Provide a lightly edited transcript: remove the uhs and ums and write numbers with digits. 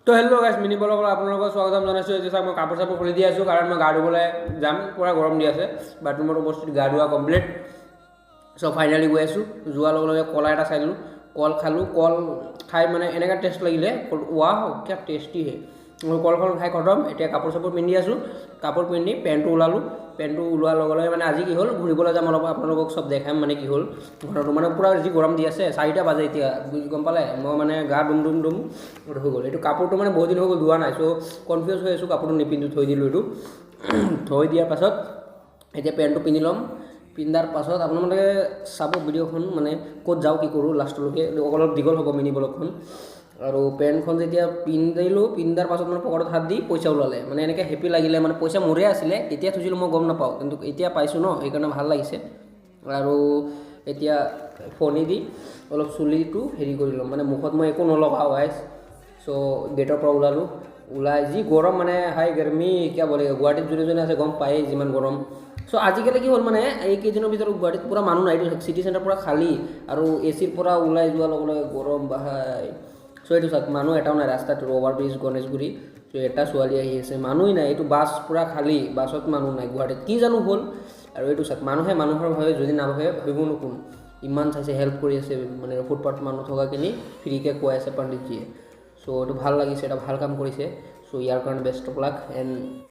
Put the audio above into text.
তো হেল্ল' গাইছ মিনি ব্লগৰ আপোনালোকক স্বাগতম জনাইছোঁ। এতিয়া চাওক মই কাপোৰ চাপোৰ খুলি দি আছোঁ কাৰণ মই গা ধুবলৈ যাম, পূৰা গৰম দি আছে। বাথৰুমৰ উপস্থিত গা ধোৱা কমপ্লিট। চ' ফাইনেলি গৈ আছোঁ। যোৱাৰ লগে লগে কলা এটা চাই দিলোঁ, কল খালোঁ। কল খাই মানে এনেকুৱা টেষ্ট লাগিলে, ৱাহ কিয়া টেষ্টি হে। কলখন খাই খতম। এতিয়া কাপোৰ চাপোৰ পিন্ধি আছোঁ। কাপোৰ পিন্ধি পেণ্টটো ওলালোঁ। পেণ্টটো ওলোৱাৰ লগে লগে মানে আজি কি হ'ল, ঘূৰিবলৈ যাম অলপ, আপোনালোকক চব দেখাম মানে কি হ'ল ঘৰটো। মানে পূৰা যি গৰম দি আছে, 4টা বাজে এতিয়া, গম পালে। মই মানে গা ডুম হৈ গ'ল। এইটো কাপোৰটো মানে বহুত দিন হৈ গ'ল ধোৱা নাই, চ' কনফিউজ হৈ আছোঁ। কাপোৰটো নিপিন্ধো, থৈ দিলোঁ এইটো। থৈ দিয়াৰ পাছত এতিয়া পেণ্টটো পিন্ধি ল'ম। পিন্ধাৰ পাছত আপোনালোকে চাব ভিডিঅ'খন, মানে ক'ত যাওঁ কি কৰোঁ লাষ্টলৈকে। অলপ দীঘল হ'ব মিনি ব্লগখন। আৰু পেণ্টখন যেতিয়া পিন্ধিলোঁ, পিন্ধাৰ পাছত মানে পকেটত হাত দি পইচা ওলালে। মানে এনেকৈ হেপী লাগিলে, মানে পইচা মোৰে আছিলে, কেতিয়া থৈছিলোঁ মই গম নাপাওঁ, কিন্তু এতিয়া পাইছোঁ ন, সেইকাৰণে ভাল লাগিছে। আৰু এতিয়া ফণি দি অলপ চুলিটো হেৰি কৰি ল'ম, মানে মুখত মই একো নলগাওঁ গাইছ। চ' গেটৰ পৰা ওলাই যি গৰম, মানে হাই গৰমি কিয় বলে। গুৱাহাটীত যোনে আছে গম পায়েই যিমান গৰম। চ' আজিকালি কি হ'ল, মানে এইকেইদিনৰ ভিতৰত গুৱাহাটীত পূৰা মানুহ নাই, চিটি চেণ্টাৰ পূৰা খালী। আৰু এচিৰ পৰা ওলাই যোৱাৰ লগে লগে গৰম বাহাই। চ' এইটো চাওক, মানুহ এটাও নাই ৰাস্তাত। অভাৰ ব্ৰিজ গণেশগুৰি, চ' এটা ছোৱালী আহি আছে, মানুহই নাই। এইটো বাছ পূৰা খালী, বাছত মানুহ নাই গুৱাহাটীত, কি জানো হ'ল। আৰু এইটো চাওক, মানুহে মানুহৰ ভাবে, যদি নাভাবে ভাবিব নোকোন। ইমান চাইছে, হেল্প কৰি আছে, মানে ফুটপাথ মানুহ থকাখিনি ফ্ৰীকৈ খুৱাই আছে পণ্ডিতজীয়ে। চ' এইটো ভাল লাগিছে, এটা ভাল কাম কৰিছে। চ' ইয়াৰ কাৰণে বেষ্ট অফ লাক এণ্ড